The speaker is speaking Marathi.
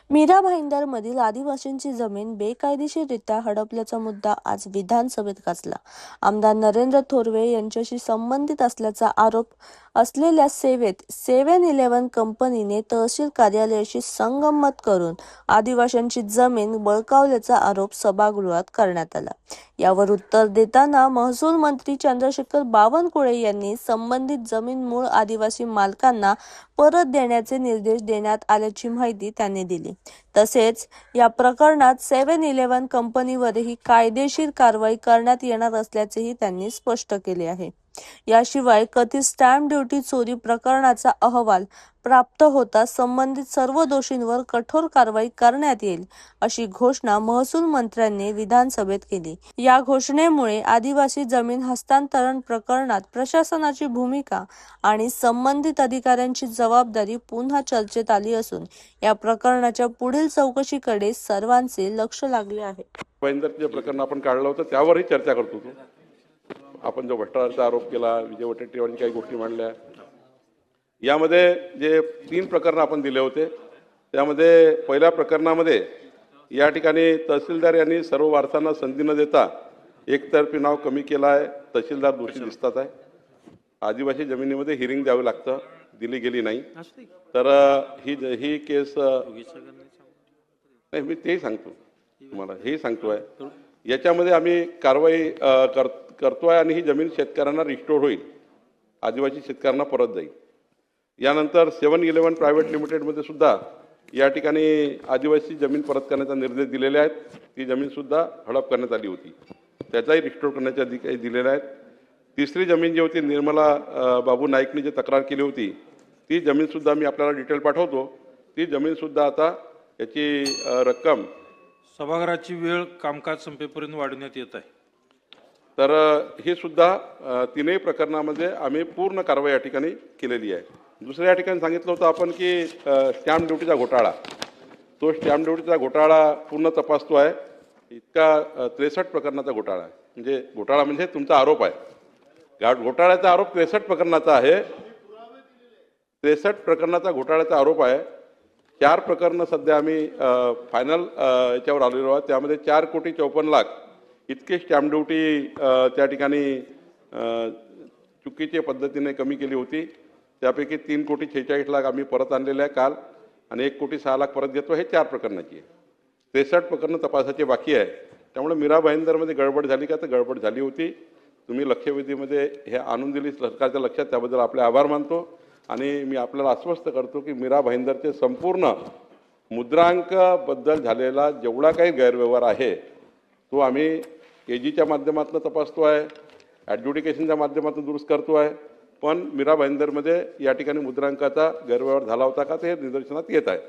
मीरा भाईंदरमधील आदिवासींची जमीन बेकायदेशीररित्या हडपल्याचा मुद्दा आज विधानसभेत गाजला. आमदार नरेंद्र थोरवे यांच्याशी संबंधित असल्याचा आरोप असलेल्या 7-11 कंपनीने तहसील कार्यालयाशी संगनमत करून आदिवासींची जमीन बळकावल्याचा आरोप सभागृहात करण्यात आला. यावर उत्तर देताना महसूल मंत्री चंद्रशेखर बावनकुळे यांनी संबंधित जमीन मूळ आदिवासी मालकांना परत देण्याचे निर्देश देण्यात आल्याची माहिती त्यांनी दिली. तसेच या प्रकरणात 7-11 कंपनीवरही कायदेशीर कारवाई करण्यात येणार असल्याचेही त्यांनी स्पष्ट केले आहे. याशिवाय कथित स्टॅम्प ड्युटी चोरी प्रकरणाचा अहवाल प्राप्त होता संबंधित सर्व दोषींवर कठोर कारवाई करण्यात येईल अशी घोषणा महसूल मंत्र्यांनी विधानसभेत केली. या घोषणेमुळे आदिवासी जमीन हस्तांतरण प्रकरणात प्रशासनाची भूमिका आणि संबंधित अधिकाऱ्यांची जबाबदारी पुन्हा चर्चेत आली असून या प्रकरणाच्या पुढील चौकशीकडे सर्वांचे लक्ष लागले आहे. भाईंदरचे प्रकरण आपण काढलं होतं त्यावरही चर्चा करतो. आपण जो भ्रष्टाचाराचा आरोप केला, विजय वडेट्टीवारांनी काही गोष्टी मांडल्या, यामध्ये जे 3 प्रकरण आपण दिले होते त्यामध्ये पहिल्या प्रकरणामध्ये या ठिकाणी तहसीलदार यांनी सर्व वारसांना संधी न देता एकतर्फी नाव कमी केलं आहे. तहसीलदार दोषी दिसतात आहे. आदिवासी जमिनीमध्ये हिअरिंग द्यावं लागतं, दिली गेली नाही. तर ही केस नाही, मी तेही सांगतो तुम्हाला, हेही सांगतो आहे. याच्यामध्ये आम्ही कारवाई करतोय आणि ही जमीन शेतकऱ्यांना रिस्टोर होईल, आदिवासी शेतकऱ्यांना परत जाईल. यानंतर 7-11 प्रायव्हेट लिमिटेडमध्ये सुद्धा या ठिकाणी आदिवासी जमीन परत करण्याचा निर्देश दिलेले आहेत. ती जमीनसुद्धा हडप करण्यात आली होती, त्याचाही रिस्टोर करण्याचे अधिकारी दिलेले आहेत. तिसरी जमीन जी होती निर्मला बाबू नाईकने जी तक्रार केली होती ती जमीनसुद्धा मी आपल्याला डिटेल पाठवतो. ती जमीनसुद्धा आता याची रक्कम सभागृहाची वेळ कामकाज संपेपर्यंत वाढवण्यात येत आहे. तर हे सुद्धा 3ही प्रकरणामध्ये आम्ही पूर्ण कारवाई या ठिकाणी केलेली आहे. दुसऱ्या या ठिकाणी सांगितलं होतं आपण की स्टॅम्प ड्युटीचा घोटाळा, तो स्टॅम्प ड्युटीचा घोटाळा पूर्ण तपासतो आहे. इतका 63 प्रकरणाचा घोटाळा आहे. म्हणजे घोटाळा म्हणजे तुमचा आरोप आहे, घोटाळ्याचा आरोप 63 प्रकरणाचा आहे. 63 प्रकरणाचा घोटाळ्याचा आरोप आहे. 4 प्रकरणं सध्या आम्ही फायनल याच्यावर आलेलो आहोत. त्यामध्ये 4,54,00,000 इतके स्टॅम्प ड्युटी त्या ठिकाणी चुकीच्या पद्धतीने कमी केली होती. त्यापैकी 3,46,00,000 आम्ही परत आणलेले आहे काल आणि 1,06,00,000 परत घेतो. हे 4 प्रकरणाची आहे. 63 प्रकरणं तपासाचे बाकी आहे. त्यामुळे मीरा भाईंदरमध्ये गडबड झाली का, तर गडबड झाली होती. तुम्ही लक्षवेधीमध्ये हे आणून दिली सरकारच्या लक्षात, त्याबद्दल आपले आभार मानतो. आणि मी आपल्याला आश्वस्त करतो की मीरा भाईंदरचे संपूर्ण मुद्रांकाबद्दल झालेला जेवढा काही गैरव्यवहार आहे तो आम्ही AGच्या माध्यमातून तपासतो आहे, ॲडज्युडिकेशनच्या माध्यमातून दुरुस्त करतो आहे. पण मीरा भाईंदरमध्ये या ठिकाणी मुद्रांकाचा गैरव्यवहार झाला होता का, ते निदर्शनात येत आहे.